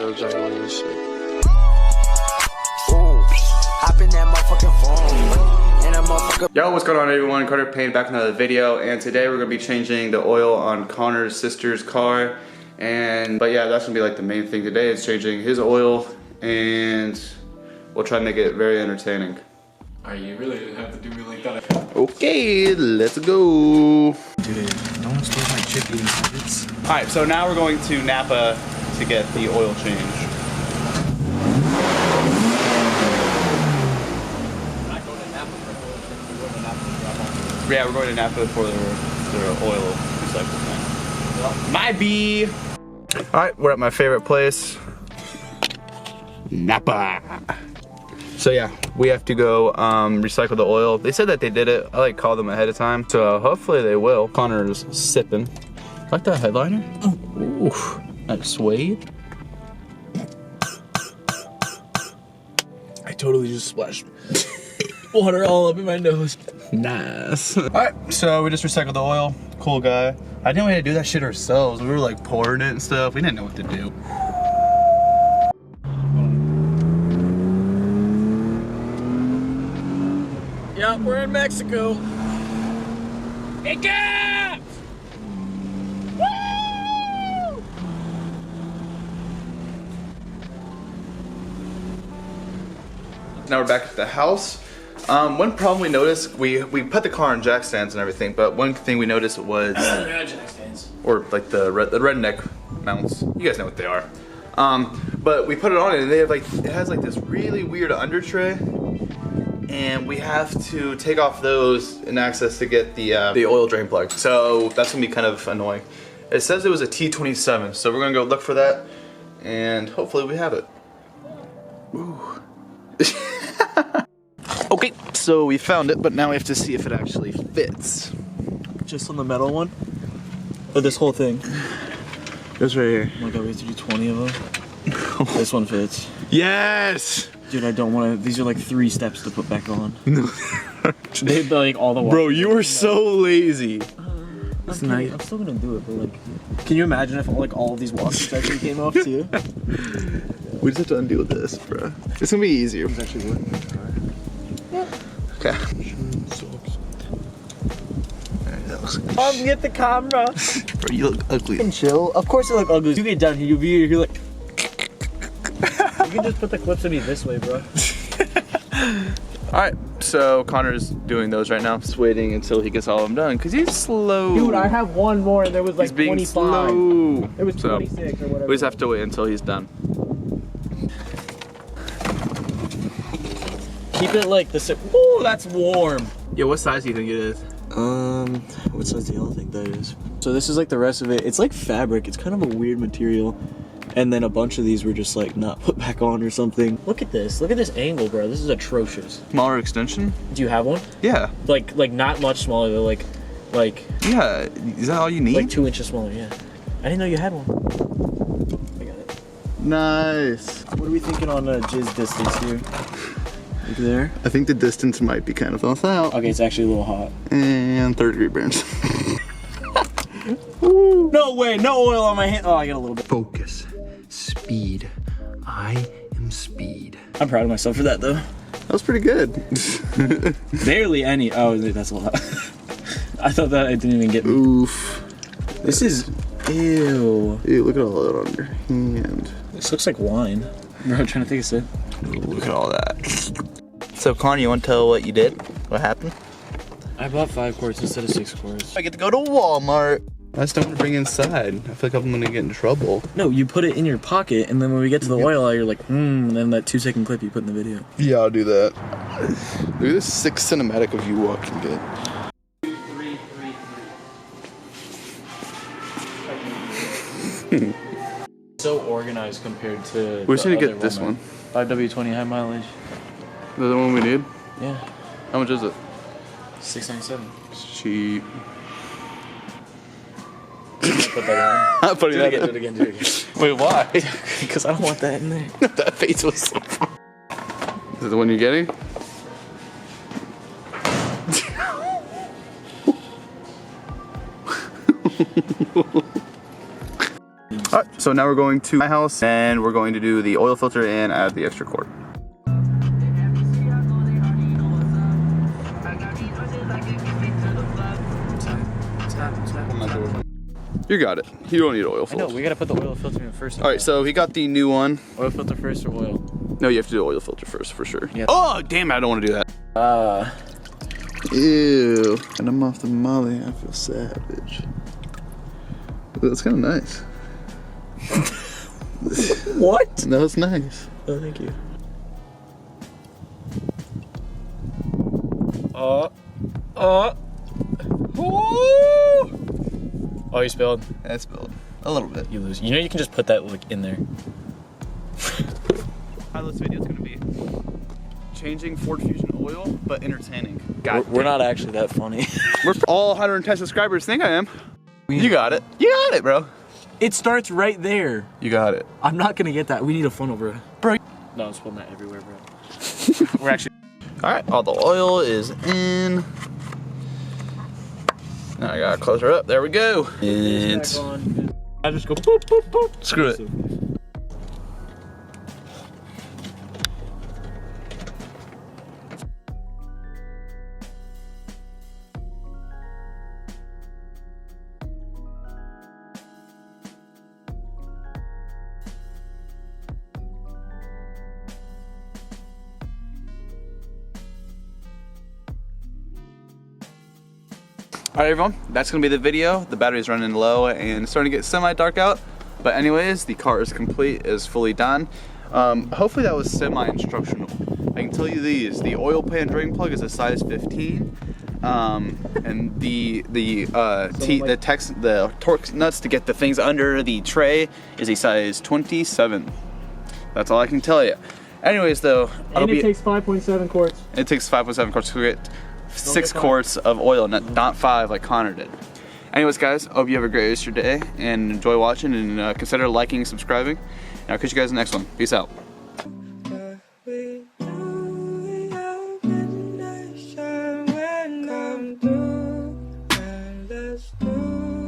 oil jangle and shit. Ooh, hop in that motherfucking phone. And that motherfucker. Yo, what's going on everyone? Carter Payne back with another video, and today we're gonna be changing the oil on Connor's sister's car. But yeah, that's gonna be like the main thing today, is changing his oil, and we'll try to make it very entertaining. Alright, you really didn't have to do me like that. Okay, let's go. Dude, no one stole my chip eating habits. Alright, so now we're going to Napa to get the oil change. Yeah, we're going to Napa for their oil recycle thing. Well, my B. Alright, we're at my favorite place, Napa. So yeah, we have to go recycle the oil. They said that they did it. I called them ahead of time, so hopefully they will. Connor's sipping. Like that headliner? Ooh, that suede. I totally just splashed water all up in my nose. Nice. Alright, so we just recycled the oil. Cool guy. I didn't know we had to do that shit ourselves. We were like pouring it and stuff. We didn't know what to do. Yep, we're in Mexico. It comes! Woo! Now we're back at the house. One problem we noticed, we put the car on jack stands and everything, but one thing we noticed was, Jack stands. or like the redneck mounts. You guys know what they are. But we put it on it, and they have it has like this really weird under tray, and we have to take off those and access to get the oil drain plug. So that's gonna be kind of annoying. It says it was a T27, so we're gonna go look for that, and hopefully we have it. Ooh. Okay, so we found it, but now we have to see if it actually fits. Just on the metal one? Or this whole thing? It's right here. Oh my god, we have to do 20 of them. This one fits. Yes! Dude, I don't want to. These are like 3 steps to put back on. They're like all the way. Bro, you are so lazy. I'm still gonna do it, but like, can you imagine if like all of these washers actually came off too? We just have to undo this, bro. It's gonna be easier. It's actually working. Okay. That looks like Get the camera. Bro, you look ugly. And chill. Of course, they look ugly. You get down here, you're like. You can just put the clips in me this way, bro. Alright, so Connor's doing those right now. Just waiting until he gets all of them done, because he's slow. Dude, I have one more and there was like He's being 25. slow. It was So, 26 or whatever. we just have to wait until he's done. Keep it like this. Ooh, that's warm. Yeah, what size do you think it is? What size do y'all think that is? So this is like the rest of it. It's like fabric. It's kind of a weird material. And then a bunch of these were just like not put back on or something. Look at this. Look at this angle, bro. This is atrocious. Smaller extension? Do you have one? Yeah. Like not much smaller though. Like. Yeah, is that all you need? Like 2 inches smaller. Yeah. I didn't know you had one. I got it. Nice. What are we thinking on jizz distance here? Like there. I think the distance might be kind of off out. Okay, it's actually a little hot. And 3rd-degree burns. No way, no oil on my hand. Oh, I got a little bit. Focus. Speed. I am speed. I'm proud of myself for that though. That was pretty good. Barely any. Oh, that's a lot. I thought that it didn't even get me. Oof. This is. Ew. Ew, look at all that on your hand. This looks like wine. Bro, I'm trying to take a sip. Look at all that. So, Connor, you want to tell what you did? What happened? I bought 5 quarts instead of 6 quarts. I get to go to Walmart. I just don't want to bring it inside. I feel like I'm going to get in trouble. No, you put it in your pocket, and then when we get to the oil, you're like, and then that 2-second clip you put in the video. Yeah, I'll do that. Look at this sick cinematic of you walking it. So organized compared to. We just need to get this one. 5W20 high mileage. Is that the one we need? Yeah. How much is it? $6.97. It's cheap. Put that in. I'm putting that in. Do it again. Wait, why? Because I don't want that in there. That face was so funny. Is it the one you're getting? Alright, so now we're going to my house and we're going to do the oil filter and add the extra cord. You got it. You don't need oil filter. No, we gotta put the oil filter in first. Alright, so he got the new one. Oil filter first or oil? No, you have to do oil filter first for sure. Yeah. Oh, damn it, I don't want to do that. Ew. And I'm off the molly, I feel savage. Ooh, that's kind of nice. What? That was nice. Oh, thank you. Oh, you spilled. That's spilled. A little bit. You lose. You know you can just put that like in there. This video is going to be changing Ford Fusion oil, but entertaining. We're not actually that funny. We're all 110 subscribers think I am. You got it. You got it, bro. It starts right there. You got it. I'm not gonna get that. We need a funnel, bro. Bro. No, I'm spilling that everywhere, bro. We're actually. All right, all the oil is in. Now I gotta close her up. There we go. And I just go boop, boop, boop. screw it. Alright everyone, that's going to be the video. The battery's running low and it's starting to get semi-dark out. But anyways, the car is complete, is fully done. Hopefully that was semi-instructional. I can tell you these, the oil pan drain plug is a size 15. And the torque nuts to get the things under the tray is a size 27. That's all I can tell you. Anyways though, And it takes 5.7 quarts. It takes 5.7 quarts to get 6 quarts of oil, not 5 like Connor did. Anyways guys, I hope you have a great rest of your day and enjoy watching and consider liking and subscribing. And I'll catch you guys in the next one. Peace out.